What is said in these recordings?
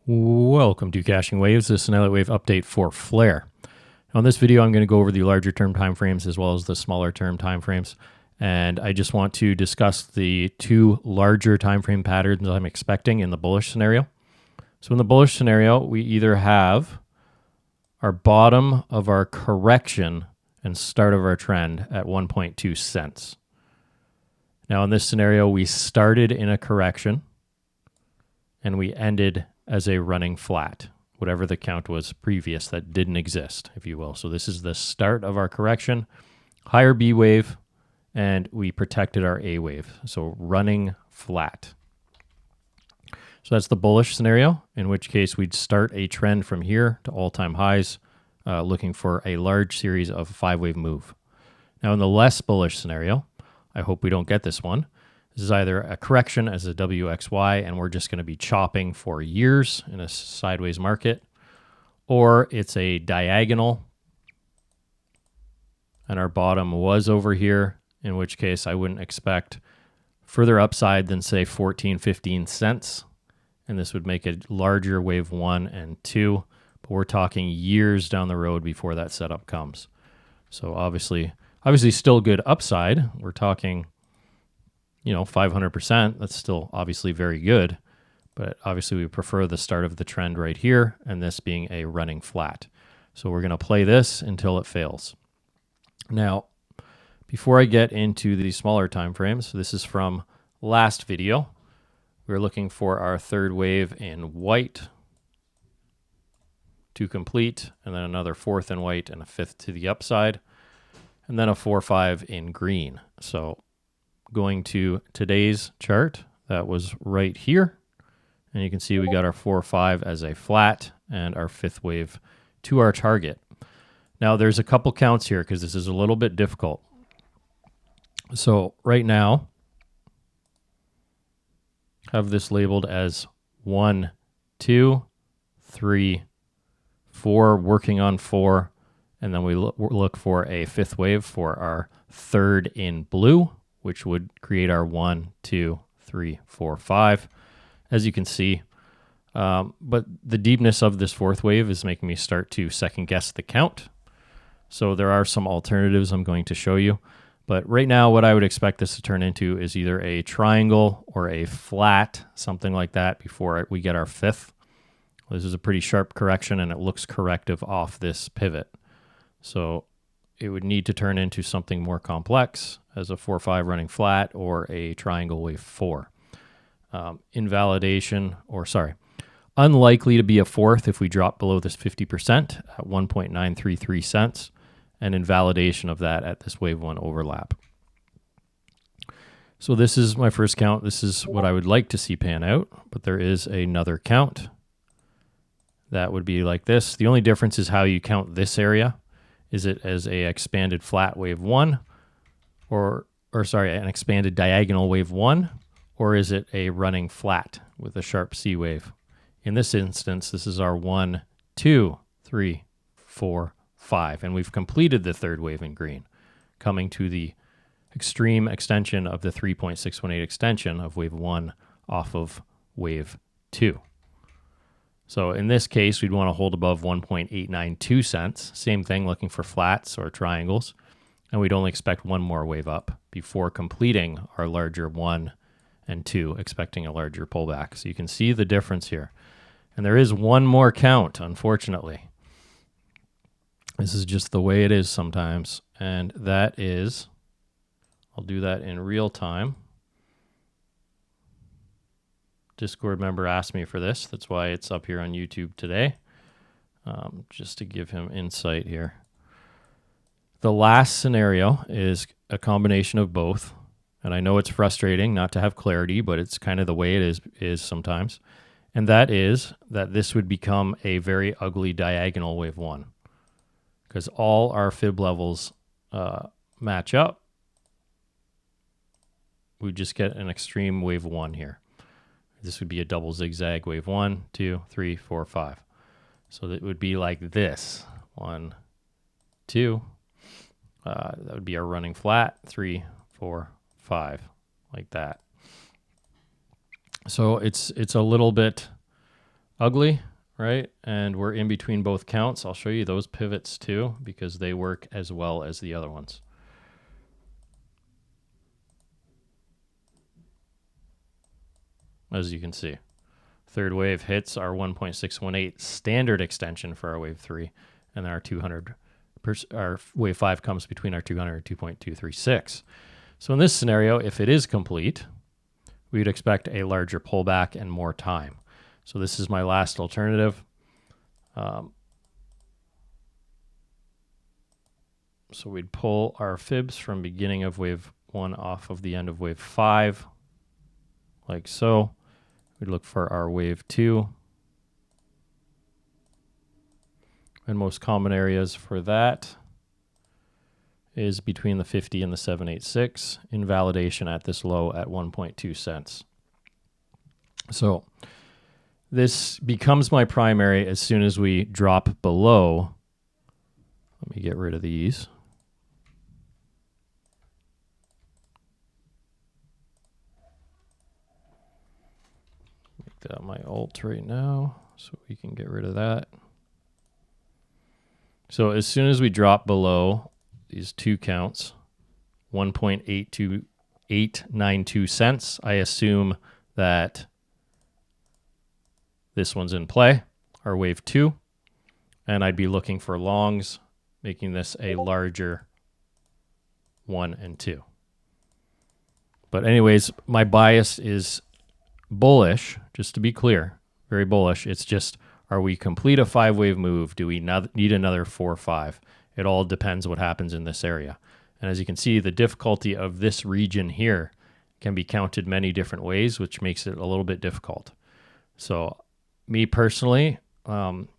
Welcome to Caching Waves. This is an Elliott Wave update for FLR. On this video, I'm going to go over the larger term time frames as well as the smaller term time frames. And I just want to discuss the two larger time frame patterns I'm expecting in the bullish scenario. So in the bullish scenario, we either have our bottom of our correction and start of our trend at 1.2 cents. Now in this scenario, we started in a correction and we ended as a running flat, whatever the count was previous that didn't exist, if you will. So this is the start of our correction, higher B wave, and we protected our A wave. So running flat. So that's the bullish scenario, in which case we'd start a trend from here to all-time highs, looking for a large series of five-wave move. Now in the less bullish scenario, I hope we don't get this one. This is either a correction as a WXY, and we're just going to be chopping for years in a sideways market, or it's a diagonal, and our bottom was over here, in which case I wouldn't expect further upside than, say, 14, 15 cents, and this would make a larger wave 1 and 2, but we're talking years down the road before that setup comes. So obviously still good upside. We're talking 500%, that's still obviously very good, but obviously we prefer the start of the trend right here and this being a running flat. So we're going to play this until it fails. Now, before I get into the smaller time frames, this is from last video. We're looking for our third wave in white to complete, and then another fourth in white and a fifth to the upside, and then a 4-5 in green. So going to today's chart, that was right here. And you can see we got our 4-5 as a flat and our fifth wave to our target. Now there's a couple counts here because this is a little bit difficult. So right now, have this labeled as 1, 2, 3, 4, working on 4. And then we look for a fifth wave for our third in blue, which would create our 1, 2, 3, 4, 5, as you can see. But the deepness of this fourth wave is making me start to second guess the count. So there are some alternatives I'm going to show you. But right now, what I would expect this to turn into is either a triangle or a flat, something like that, before we get our fifth. This is a pretty sharp correction, and it looks corrective off this pivot. So it would need to turn into something more complex as a 4-5 running flat or a triangle wave 4. Unlikely to be a fourth if we drop below this 50% at 1.933 cents, and invalidation of that at this wave 1 overlap. So this is my first count. This is what I would like to see pan out, but there is another count that would be like this. The only difference is how you count this area. Is it as a expanded flat wave 1 an expanded diagonal wave 1, or is it a running flat with a sharp C wave? In this instance, this is our 1, 2, 3, 4, 5, and we've completed the third wave in green, coming to the extreme extension of the 3.618 extension of wave 1 off of wave 2. So in this case, we'd want to hold above 1.892 cents. Same thing, looking for flats or triangles. And we'd only expect one more wave up before completing our larger 1 and 2, expecting a larger pullback. So you can see the difference here. And there is one more count, unfortunately. This is just the way it is sometimes. And that is, I'll do that in real time. Discord member asked me for this. That's why it's up here on YouTube today, just to give him insight here. The last scenario is a combination of both, and I know it's frustrating not to have clarity, but it's kind of the way it is sometimes, and that is that this would become a very ugly diagonal wave 1 because all our fib levels match up. We just get an extreme wave 1 here. This would be a double zigzag wave 1, 2, 3, 4, 5. So that would be like this. 1, 2. That would be our running flat. 3, 4, 5, like that. So it's a little bit ugly, right? And we're in between both counts. I'll show you those pivots too, because they work as well as the other ones. As you can see, third wave hits our 1.618 standard extension for our wave 3, and then our wave 5 comes between our 200 and 2.236. So in this scenario, if it is complete, we'd expect a larger pullback and more time. So this is my last alternative. So we'd pull our fibs from beginning of wave 1 off of the end of wave 5, like so. We'd look for our wave 2. And most common areas for that is between the 50 and the 786, invalidation at this low at 1.2 cents. So this becomes my primary as soon as we drop below. Let me get rid of these. Make that my alt right now so we can get rid of that. So as soon as we drop below these two counts, 1.82892 cents, I assume that this one's in play, our wave 2, and I'd be looking for longs, making this a larger 1 and 2. But anyways, my bias is bullish, just to be clear, very bullish. It's just, are we complete a 5-wave move? Do we need another 4 or 5? It all depends what happens in this area. And as you can see, the difficulty of this region here can be counted many different ways, which makes it a little bit difficult. So me personally,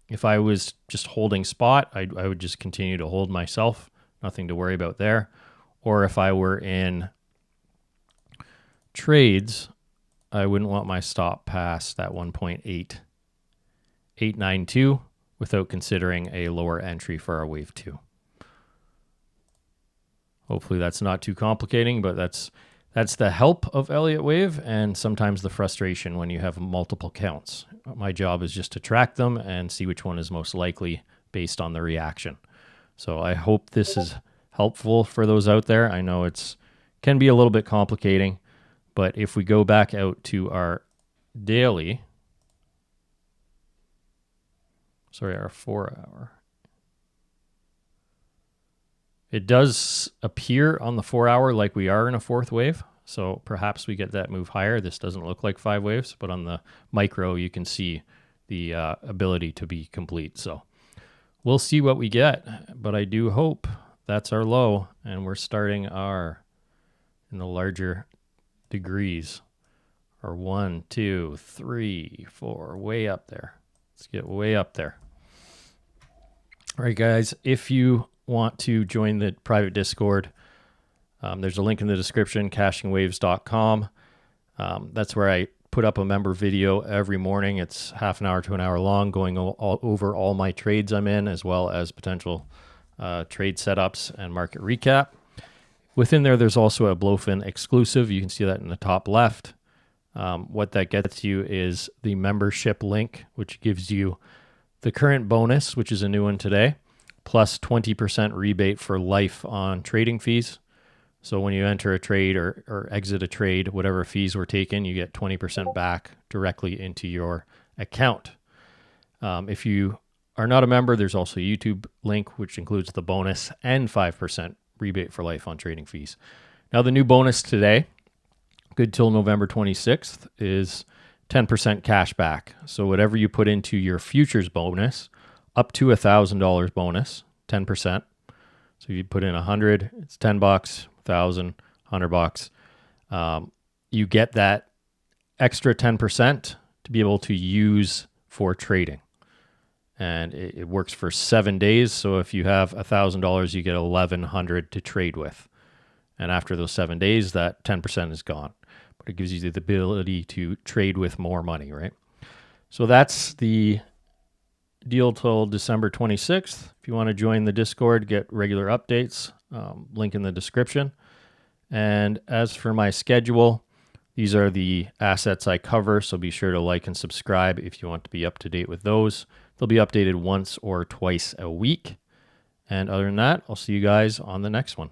if I was just holding spot, I would just continue to hold myself, nothing to worry about there. Or if I were in trades, I wouldn't want my stop past that 1.8892 without considering a lower entry for our wave 2. Hopefully that's not too complicating, but that's the help of Elliott wave and sometimes the frustration when you have multiple counts. My job is just to track them and see which one is most likely based on the reaction. So I hope this is helpful for those out there. I know it can be a little bit complicating, but if we go back out to our daily, our 4-hour, it does appear on the 4-hour like we are in a 4th wave. So perhaps we get that move higher. This doesn't look like 5 waves, but on the micro, you can see the ability to be complete. So we'll see what we get, but I do hope that's our low, and we're starting in the larger degrees, or 1, 2, 3, 4, way up there. Let's get way up there. All right, guys, if you want to join the private Discord, there's a link in the description, cashingwaves.com. That's where I put up a member video every morning. It's half an hour to an hour long, going over all my trades I'm in, as well as potential trade setups and market recap. Within there, there's also a Blowfin exclusive. You can see that in the top left. What that gets you is the membership link, which gives you the current bonus, which is a new one today, plus 20% rebate for life on trading fees. So when you enter a trade or exit a trade, whatever fees were taken, you get 20% back directly into your account. If you are not a member, there's also a YouTube link, which includes the bonus and 5% rebate for life on trading fees. Now, the new bonus today, good till November 26th, is 10% cash back. So whatever you put into your futures bonus, up to $1,000 bonus, 10%. So if you put in 100, it's $10, 1,000, $100. You get that extra 10% to be able to use for trading. And it works for 7 days. So if you have $1,000, you get $1,100 to trade with. And after those 7 days, that 10% is gone. But it gives you the ability to trade with more money, right? So that's the deal till December 26th. If you want to join the Discord, get regular updates, link in the description. And as for my schedule, These are the assets I cover, so be sure to like and subscribe if you want to be up to date with those. They'll be updated once or twice a week. And other than that, I'll see you guys on the next one.